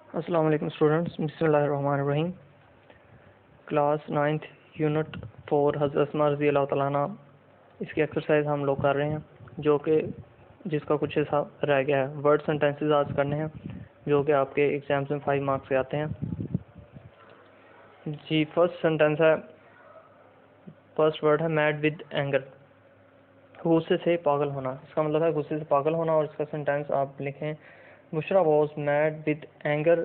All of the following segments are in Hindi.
अस्सलाम वालेकुम स्टूडेंट्स, बिस्मिल्लाहिर्रहमानिर्रहीम। क्लास 9th यूनिट 4 हज़रत अस्मा रज़ी अल्लाह तआला अन्हा, इसकी एक्सरसाइज हम लोग कर रहे हैं, जो कि जिसका कुछ हिस्सा रह गया है। वर्ड सेंटेंसेस आज करने हैं जो कि आपके एग्जाम्स में 5 मार्क्स से आते हैं। जी, फर्स्ट सेंटेंस है, फर्स्ट वर्ड है मैड विद एंगर, गुस्से से पागल होना। इसका मतलब है गुस्से से पागल होना। और इसका सेंटेंस आप लिखें, Bushra was mad with anger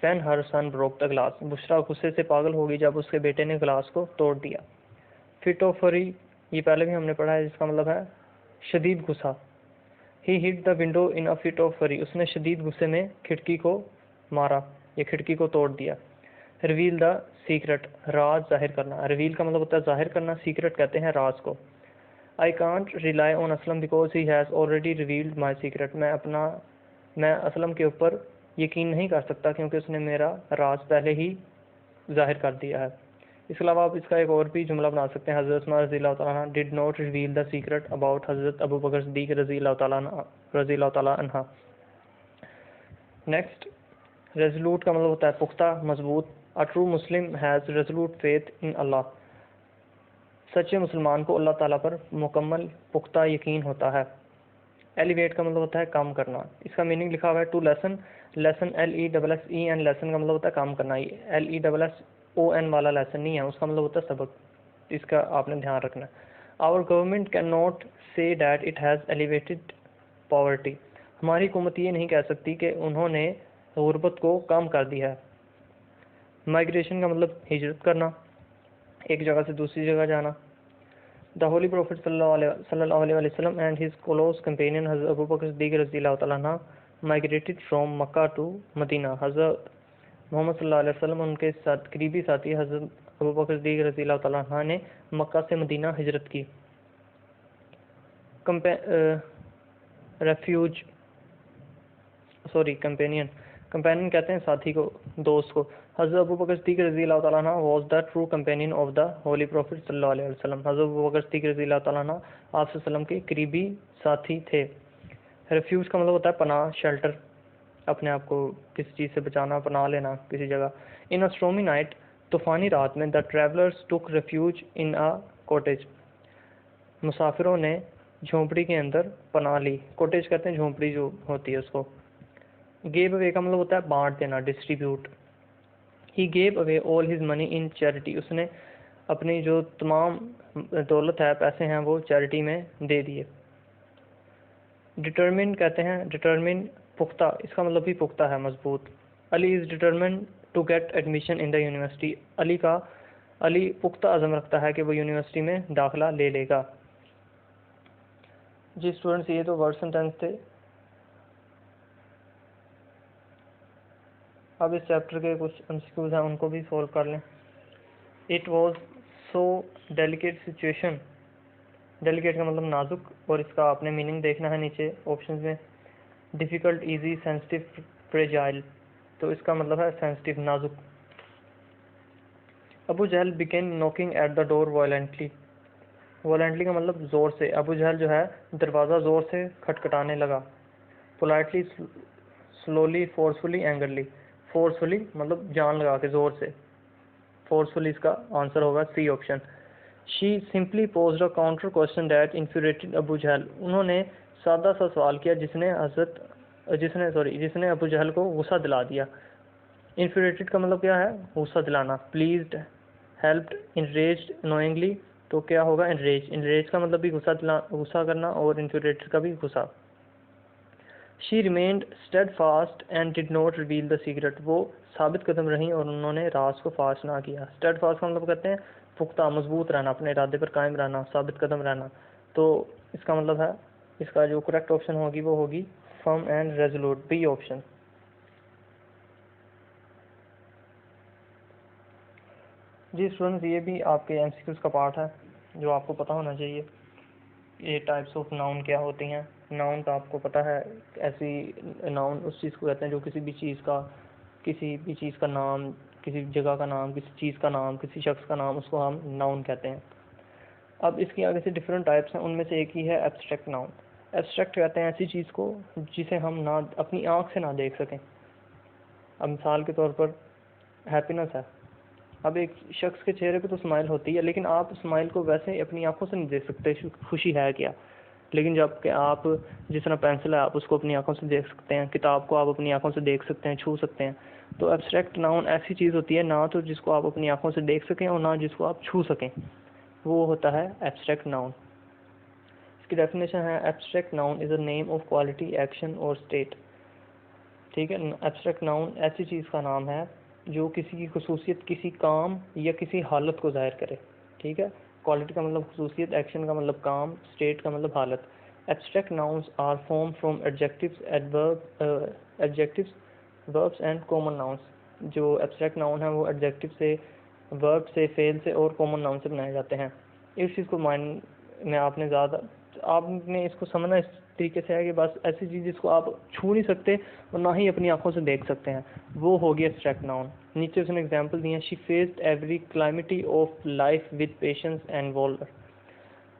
when her son broke the glass. Bushra गुस्से से पागल होगी जब उसके बेटे ने ग्लास को तोड़ दिया। फिट ऑफ फरी, ये पहले भी हमने पढ़ा है, जिसका मतलब है शदीद गुस्सा। He hit the window in a fit of fury, उसने शदीद गुस्से में खिड़की को मारा या खिड़की को तोड़ दिया। रिवील द सीक्रेट, राज जाहिर करना। रिवील का मतलब होता है जाहिर करना, सीक्रेट कहते हैं राज को। I can't rely on Aslam because he has already revealed my secret, मैं असलम के ऊपर यकीन नहीं कर सकता क्योंकि उसने मेरा राज पहले ही जाहिर कर दिया है। इसके अलावा आप इसका एक और भी जुमला बना सकते हैं, हज़रत उस्मान रज़ी अल्लाह तआला अन्हा did not reveal the secret about हज़रत अबू बकर सिद्दीक़ रज़ी अल्लाह तआला अन्हा। नेक्स्ट, रेजोल्यूट का मतलब होता है पुख्ता, मजबूत। A true Muslim has resolute faith in Allah, सच्चे मुसलमान को अल्लाह ताला पर मुकम्मल पुख्ता यकीन होता है। एलिवेट का मतलब होता है काम करना। इसका मीनिंग लिखा हुआ है to lessen, lessen LESSEN, lessen का मतलब होता है काम करना। ये LESSON वाला लेसन नहीं है, उसका मतलब होता है सबक। इसका आपने ध्यान रखना है। Our government can not say that it has elevated poverty, हमारी हुकूमत ये नहीं कह सकती कि उन्होंने गुर्बत को कम कर दिया है। माइग्रेशन का मतलब हिजरत करना, एक जगह से दूसरी जगह जाना। The Holy Prophet sallallahu alaihi wasallam and his close companion Hazrat Abu Bakr Siddiq रज़ियल्लाहु तआला अन्हु migrated from Makkah to Medina। हज़रत मोहम्मद सल्लल्लाहु अलैहि वसल्लम उनके साथ करीबी साथी हज़रत अबू बकर सिद्दीक़ रज़ियल्लाहु तआला अन्हु ने मक्का से मदीना हिजरत की। रेफ्यूज कंपेनियन, कंपेनियन कहते हैं साथी को, दोस्त को। हज़रत अबू बकर सिद्दीक़ रज़ियल्लाहु तआला अन्हु was the true companion of the holy prophet सल्लल्लाहु अलैहि वसल्लम। हज़रत अबू बकर सिद्दीक़ रज़ियल्लाहु तआला अन्हु आप सल्लम के करीबी साथी थे। रेफ्यूज का मतलब होता है पनाह, शेल्टर, अपने आप को किसी चीज़ से बचाना, पनाह लेना किसी जगह। इन अ स्टॉर्मी नाइट, तूफ़ानी रात में, the travellers took refuge in a cottage, मुसाफिरों ने झोंपड़ी के अंदर पनाह ली। कॉटेज कहते हैं झोंपड़ी जो होती है उसको। गेव अवे का मतलब होता है बांट देना, distribute. He gave away all his money in charity, उसने अपनी जो तमाम दौलत है, पैसे हैं, वो चैरिटी में दे दिए। डिटर्मिन कहते हैं, डिटर्मिन पुख्ता, इसका मतलब भी पुख्ता है, मजबूत। Ali is determine to get admission in the university, Ali पुख्ता अज़म रखता है कि वो यूनिवर्सिटी में दाखिला ले लेगा। जी स्टूडेंट्स, ये तो वर्ड सेंटेंस थे। अब इस चैप्टर के कुछ एमसीक्यूज हैं, उनको भी सॉल्व कर लें। It was so delicate situation, delicate का मतलब नाजुक, और इसका आपने मीनिंग देखना है नीचे ऑप्शंस में। डिफ़िकल्ट, इजी, सेंसिटिव, फ्रेजाइल, तो इसका मतलब है सेंसिटिव, नाजुक। Abu Jahl began knocking at the door violently, violently का मतलब ज़ोर से। अबू जहल जो है दरवाज़ा ज़ोर से खटखटाने लगा। Politely, slowly, forcefully, angrily. Forcefully मतलब जान लगा के, ज़ोर से। फोर्सफुली इसका आंसर होगा C option. She simply posed a counter question that infuriated Abu Jahl, उन्होंने सादा सा सवाल किया जिसने अबू जहल को गुस्सा दिला दिया। इन्फ्यूरेटेड का मतलब क्या है, गुस्सा दिलाना। प्लीज्ड, हेल्प्ड, इनरेज्ड, अनोइंगली, तो क्या होगा इनरेज। इनरेज का मतलब भी गुस्सा करना, और इन्फ्यूरेटेड का भी गुस्सा। She remained steadfast and did not reveal the secret, वो साबित कदम रहीं और उन्होंने राज को फाश ना किया। स्टेडफास्ट का मतलब कहते हैं पुख्ता, मजबूत रहना, अपने इरादे पर कायम रहना, साबित कदम रहना। तो इसका मतलब है, इसका जो करेक्ट ऑप्शन होगी वो होगी firm and resolute, B option. जी स्टूडेंट्स, ये भी आपके एमसीक्यूज का पार्ट है जो आपको पता होना चाहिए। ये टाइप्स ऑफ नाउन क्या होती हैं। नाउन का आपको पता है, ऐसी नाउन उस चीज़ को कहते हैं जो किसी भी चीज़ का नाम, किसी जगह का नाम, किसी चीज़ का नाम, किसी शख्स का नाम, उसको हम नाउन कहते हैं। अब इसकी आगे से डिफरेंट टाइप्स हैं, उनमें से एक ही है एब्स्ट्रैक्ट नाउन। एब्स्ट्रैक्ट कहते हैं ऐसी चीज़ को जिसे हम ना अपनी आँख से ना देख सकें। अब मिसाल के तौर पर हैप्पीनेस है। अब एक शख्स के चेहरे पे तो स्माइल होती है, लेकिन आप स्माइल को वैसे अपनी आंखों से नहीं देख सकते खुशी है क्या। लेकिन जब कि आप जिस तरह पेंसिल है आप उसको अपनी आंखों से देख सकते हैं, किताब को आप अपनी आंखों से देख सकते हैं, छू सकते हैं। तो एब्स्ट्रैक्ट नाउन ऐसी चीज़ होती है ना तो जिसको आप अपनी आंखों से देख सकें और ना जिसको आप छू सकें, वो होता है एब्स्ट्रैक्ट नाउन। इसकी डेफिनेशन है abstract noun is a name of quality, action और स्टेट। ठीक है, एब्स्ट्रैक्ट नाउन ऐसी चीज़ का नाम है जो किसी की खसूसियत, किसी काम या किसी हालत को ज़ाहिर करे। ठीक है, क्वालिटी का मतलब खसूसियत, एक्शन का मतलब काम, स्टेट का मतलब हालत। Abstract nouns are form from adjectives, adjectives, verbs and common nouns. जो एब्स्ट्रैक्ट नाउन है वो एडजेक्टिव से, वर्ब से, फेल से और कॉमन नाउन से बनाए जाते हैं। इस चीज़ को माइंड में आपने इसको समझना इस तरीके से है कि बस ऐसी चीज़ जिसको आप छू नहीं सकते और ना ही अपनी आंखों से देख सकते हैं, वो होगी एब्स्ट्रैक्ट नाउन। नीचे उसने एग्जांपल दिए हैं, she faced every calamity of life with patience and valour.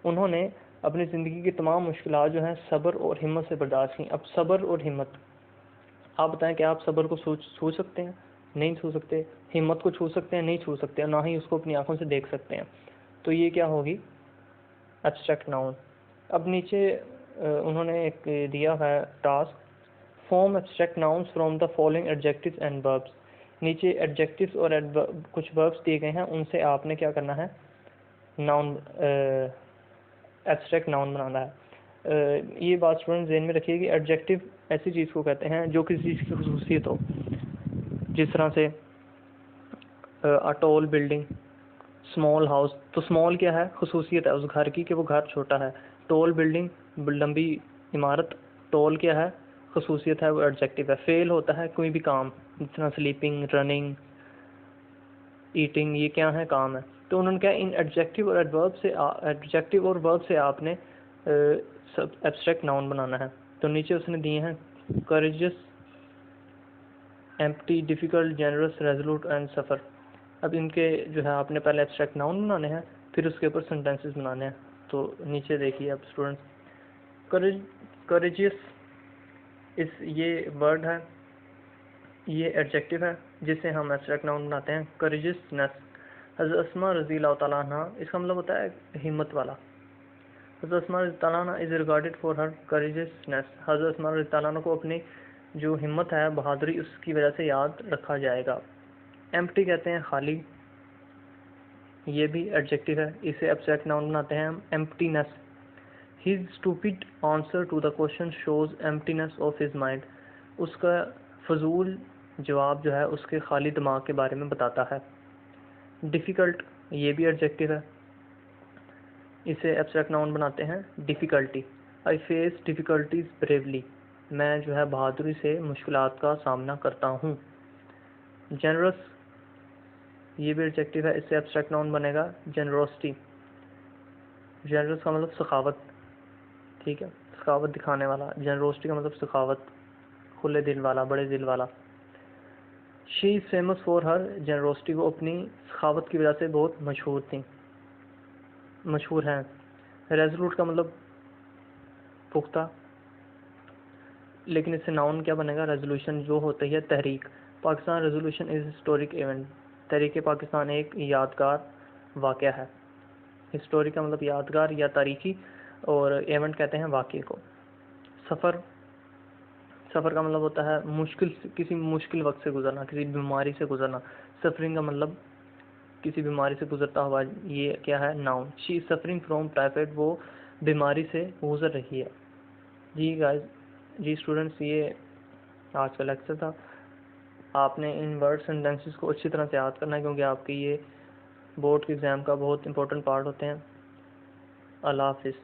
उन्होंने अपनी ज़िंदगी की तमाम मुश्किलात जो हैं सब्र और हिम्मत से बर्दाश्त की। अब सब्र और हिम्मत, आप बताएं कि आप सब्र को छू सकते हैं? नहीं छू सकते। हिम्मत को छू सकते हैं? नहीं छू सकते, और ना ही उसको अपनी आंखों से देख सकते हैं। तो ये क्या होगी? Abstract noun. अब नीचे उन्होंने एक दिया है task, form abstract nouns from the following adjectives and verbs. नीचे एडजेक्टिव्स और कुछ वर्ब्स दिए गए हैं, उनसे आपने क्या करना है, नाउन, एब्स्ट्रैक्ट नाउन बनाना है। ये बात स्टूडेंट ज़हन में रखिए कि एडजेक्टिव ऐसी चीज़ को कहते हैं जो किसी चीज़ की खसूसियत हो। जिस तरह से a tall building, small house. तो स्मॉल क्या है? खसूसियत है उस घर की कि वो घर छोटा है। टॉल बिल्डिंग, लंबी इमारत। टॉल क्या है? खसूसियत है, वो एडजेक्टिव है। फेल होता है कोई भी काम, जिस तरह स्लीपिंग, रनिंग, ईटिंग, ये क्या है? काम है। तो उन्होंने क्या, इन एडजेक्टिव और एडवर्ब से, एडजेक्टिव और वर्ब से आपने सब एब्स्ट्रैक्ट नाउन बनाना है। तो नीचे उसने दिए हैं courageous, empty, difficult, generous, resolute and suffer. अब इनके जो है आपने पहले एब्स्ट्रैक्ट नाउन बनाने हैं, फिर उसके ऊपर सेंटेंसेस बनाने हैं। तो नीचे देखिए अब स्टूडेंट्स, करेजियस इस ये वर्ड है, ये एडजेक्टिव है जिससे हम एब्स्ट्रैक्ट नाउन बनाते हैं। करेजियसनेस, हज़रत अस्मा रज़ी अल्लाह तआला अन्हा, इसका मतलब होता है हिम्मत वाला। हज़रत अस्मा रज़ी अल्लाह तआला इज़ रिगार्डेड फॉर हर करेजियसनेस। हज़रत अस्मा रज़ी अल्लाह को अपनी जो हिम्मत है, बहादुरी, उसकी वजह से याद रखा जाएगा। एम्प्टी कहते हैं खाली, ये भी एडजेक्टिव है, इसे एब्स्ट्रैक्ट नाउन बनाते हैं हम। Emptiness, his stupid answer to the question shows emptiness of his mind. उसका फजूल जवाब जो है उसके खाली दिमाग के बारे में बताता है। डिफ़िकल्ट, ये भी एडजेक्टिव है, इसे एब्स्ट्रैक्ट नाउन बनाते हैं। Difficulty, I face difficulties bravely, मैं जो है बहादुरी से मुश्किलात का सामना करता हूँ। जेनरस, ये भी एडजेक्टिव है, इससे एब्स्ट्रैक्ट नाउन बनेगा जेनरोसिटी। जेनरस का मतलब सखावत, ठीक है, सखावत दिखाने वाला। जेनरोसिटी का मतलब सखावत, खुले दिल वाला, बड़े दिल वाला। She is famous for her generosity, वो अपनी सखावत की वजह से बहुत मशहूर हैं। रेजोल्यूट का मतलब पुख्ता, लेकिन इससे नाउन क्या बनेगा? रेजोल्यूशन, जो होती है तहरीक। Pakistan resolution is historic event, तहरीक पाकिस्तान एक यादगार वाक़या है। हिस्टोरिक का मतलब यादगार या तारीखी, और इवेंट कहते हैं वाक़े को। सफ़र, सफ़र का मतलब होता है मुश्किल, किसी मुश्किल वक्त से गुजरना, किसी बीमारी से गुजरना। सफरिंग का मतलब किसी बीमारी से गुजरता हुआ, ये क्या है? Noun. She is suffering from typhoid, वो बीमारी से गुजर रही है। जी गाइस, जी स्टूडेंट्स, ये आज का लेक्चर था। आपने इन वर्ड सेंटेंसेस को अच्छी तरह से याद करना है, क्योंकि आपके ये बोर्ड के एग्ज़ाम का बहुत इंपॉर्टेंट पार्ट होते हैं। अल्लाह हाफिज़।